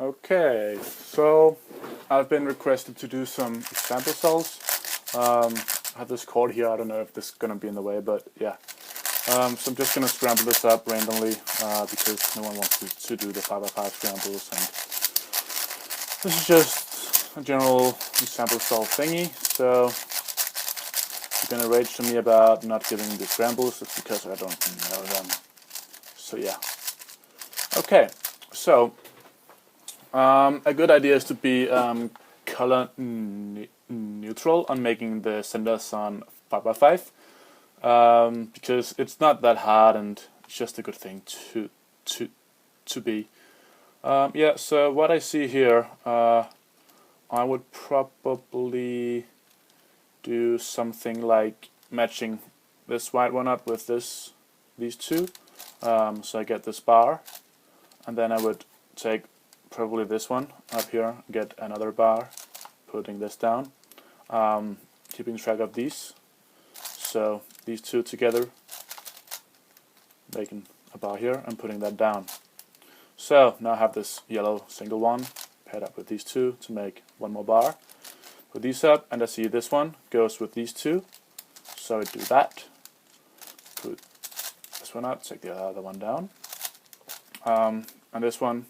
Okay, so I've been requested to do some example cells. I have this chord here. I don't know if this is going to be in the way, but yeah. So I'm just going to scramble this up randomly because no one wants to do the 5x5 scrambles, and this is just a general example cell thingy. So you're going to rage to me about not giving the scrambles. It's because I don't know them. So yeah. Okay, so a good idea is to be color neutral on making the centers on 5x5 because it's not that hard and it's just a good thing to be. Yeah, so what I see here, I would probably do something like matching this white one up with these two, so I get this bar, and then I would take probably this one up here, get another bar, putting this down, keeping track of these. So these two together, making a bar here and putting that down. So now I have this yellow single one paired up with these two to make one more bar. Put these up, and I see this one goes with these two. So I do that. Put this one up, take the other one down, and this one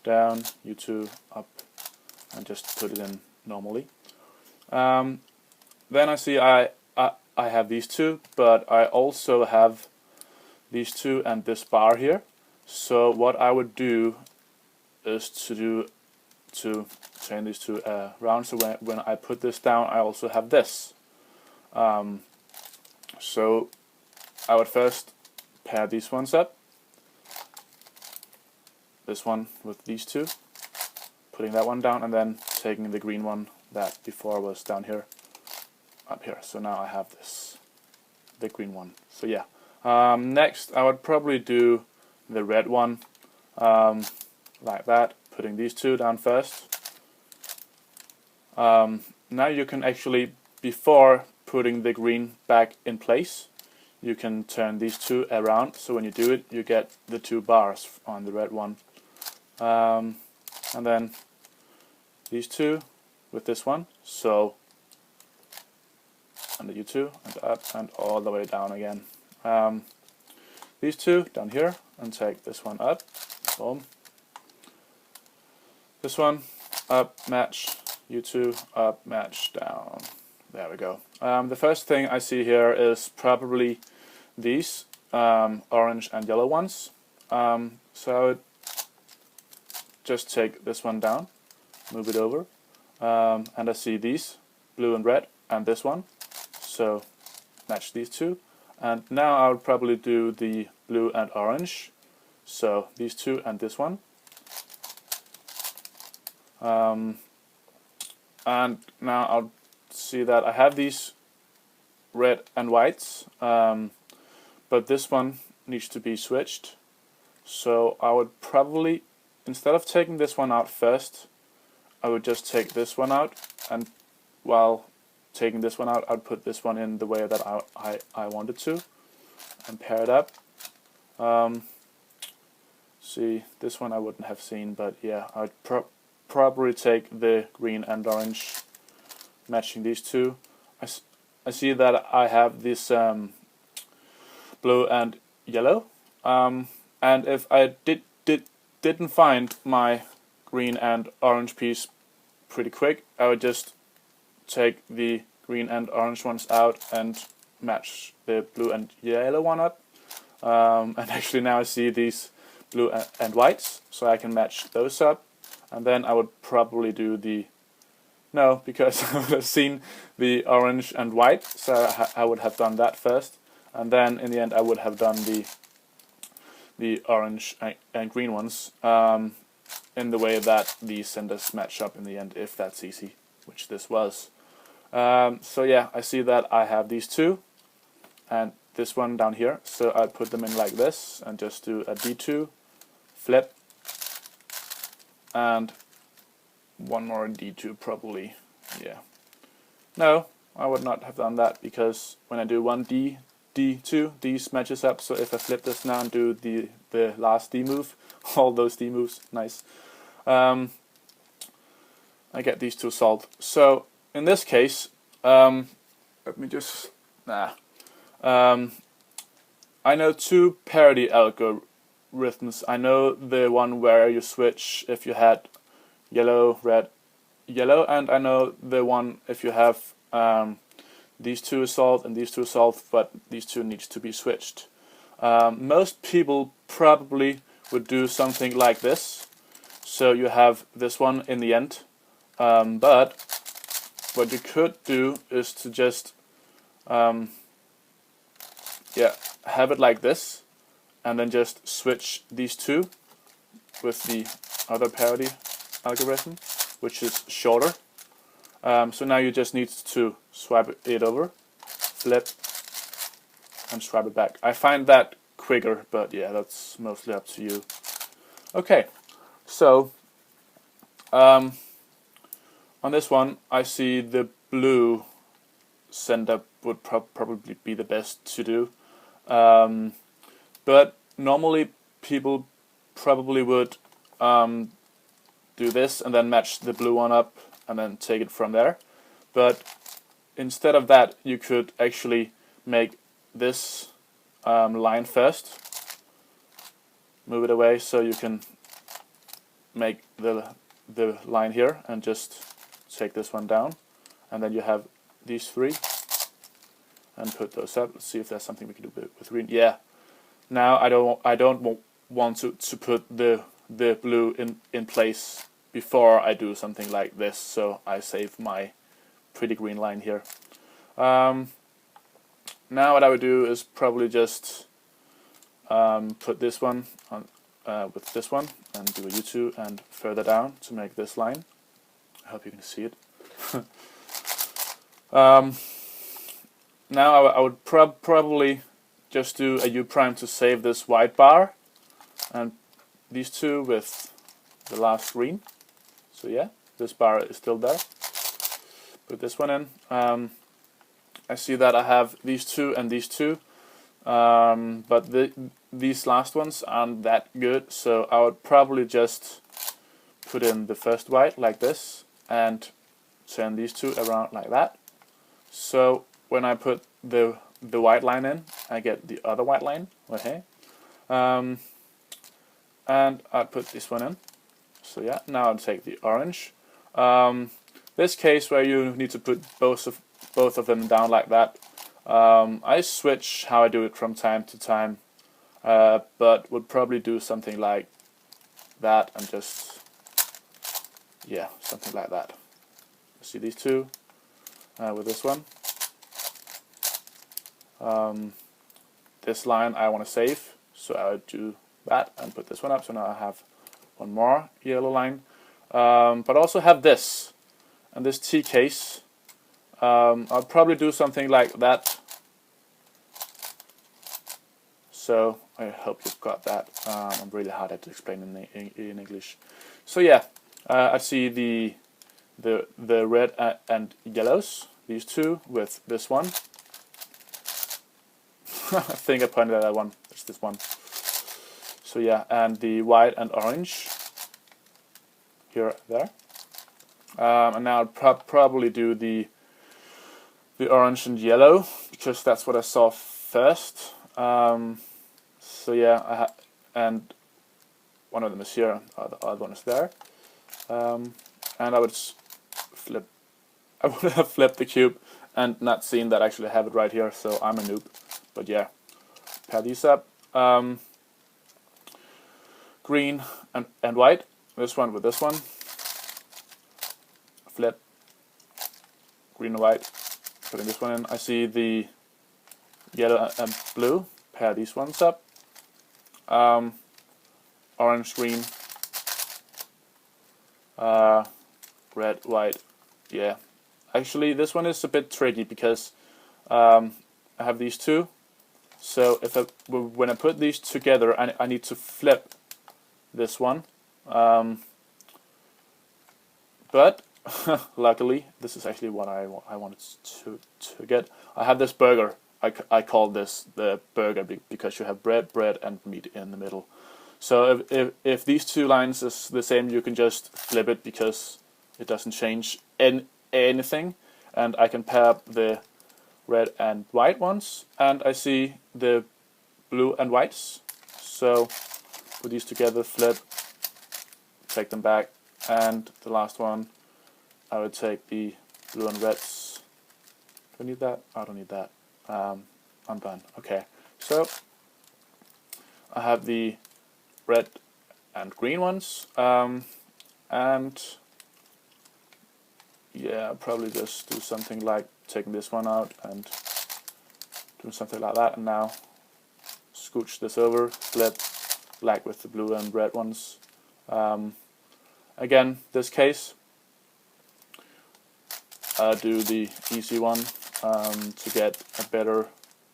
down, you two up, and just put it in normally. Then I see I have these two, but I also have these two and this bar here. So what I would do is to turn these two around. So when I put this down, I also have this. So I would first pair these ones up. This one with these two, putting that one down, and then taking the green one that before was down here, up here. So now I have the green one. So yeah. Next, I would probably do the red one, like that, putting these two down first. Now you can actually, before putting the green back in place, you can turn these two around. So when you do it, you get the two bars on the red one. And then these two with this one, so under you two and up and all the way down again. These two down here, and take this one up, boom. This one up, match, you two up, match, down. There we go. The first thing I see here is probably these orange and yellow ones. So I would just take this one down, move it over, and I see these, blue and red, and this one, so match these two. And now I would probably do the blue and orange, so these two and this one. And now I'll see that I have these red and whites, but this one needs to be switched. So I would probably, instead of taking this one out first, I would just take this one out, and while taking this one out, I'd put this one in the way that I wanted to, and pair it up. See, this one I wouldn't have seen, but yeah, I'd probably take the green and orange, matching these two. I see that I have this blue and yellow, and if I didn't find my green and orange piece pretty quick, I would just take the green and orange ones out and match the blue and yellow one up. And actually now I see these blue and whites, so I can match those up. And then I would probably do because I would have seen the orange and white, so I would have done that first. And then in the end I would have done the orange and green ones in the way that the centers match up in the end, if that's easy, which this was. So yeah, I see that I have these two and this one down here, so I put them in like this and just do a D2, flip, and one more D2 probably. Yeah. No, I would not have done that, because when I do one D2, these matches up, so if I flip this now and do the last D move, all those D moves, nice. I get these two solved. So in this case, let me just I know two parity algorithms. I know the one where you switch if you had yellow, red, yellow, and I know the one if you have these two solved and these two solved, but these two needs to be switched. Most people probably would do something like this. So you have this one in the end, but what you could do is to just have it like this, and then just switch these two with the other parity algorithm, which is shorter. So now you just need to swipe it over, flip, and swipe it back. I find that quicker, but yeah, that's mostly up to you. Okay, so on this one, I see the blue send up would probably be the best to do. But normally people probably would do this and then match the blue one up and then take it from there. But instead of that, you could actually make this line first, move it away so you can make the line here and just take this one down, and then you have these three and put those up. Let's see if there's something we can do with green. Yeah. Now I don't want to put the blue in place before I do something like this, so I save my pretty green line here. Now what I would do is probably just put this one on with this one and do a U2 and further down to make this line. I hope you can see it. Now I would probably just do a U prime to save this white bar, and these two with the last green. So yeah, this bar is still there. Put this one in. I see that I have these two and these two, but these last ones aren't that good, so I would probably just put in the first white like this and turn these two around like that. So when I put the white line in, I get the other white line. Okay, and I put this one in. So yeah, now I'll take the orange. This case where you need to put both of them down like that. I switch how I do it from time to time, but would probably do something like that and just something like that. See these two with this one. This line I want to save, so I would do that and put this one up. So now I have one more yellow line, but also have this and this T case. I'll probably do something like that. So I hope you've got that. I'm really hard at explaining in English. So yeah, I see the red and yellows, these two with this one. I think I pointed at that one. It's this one. So yeah, and the white and orange here, there. And now I'll probably do the orange and yellow because that's what I saw first. So yeah, and one of them is here, the other one is there. And I would flip. I would have flipped the cube and not seen that I actually have it right here. So I'm a noob. But yeah, pair these up. Green and white. This one with this one. Flip. Green and white. Putting this one in. I see the yellow and blue. Pair these ones up. Orange, green. Red, white. Yeah. Actually, this one is a bit tricky because I have these two. So when I put these together, I need to flip this one. But luckily, this is actually what I wanted to get. I have this burger. I call this the burger because you have bread, and meat in the middle. So if these two lines is the same, you can just flip it because it doesn't change anything. And I can pair up the red and white ones, and I see the blue and whites. So put these together, flip, take them back, and the last one, I would take the blue and reds. Do I need that? I don't need that. I'm done. Okay, so I have the red and green ones, and yeah, I'll probably just do something like taking this one out and doing something like that, and now scooch this over, flip, black with the blue and red ones. Again, this case, do the easy one to get a better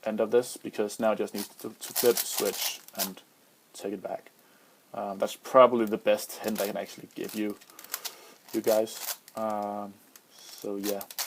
end of this, because now I just need to flip, switch, and take it back. That's probably the best hint I can actually give you guys. So yeah.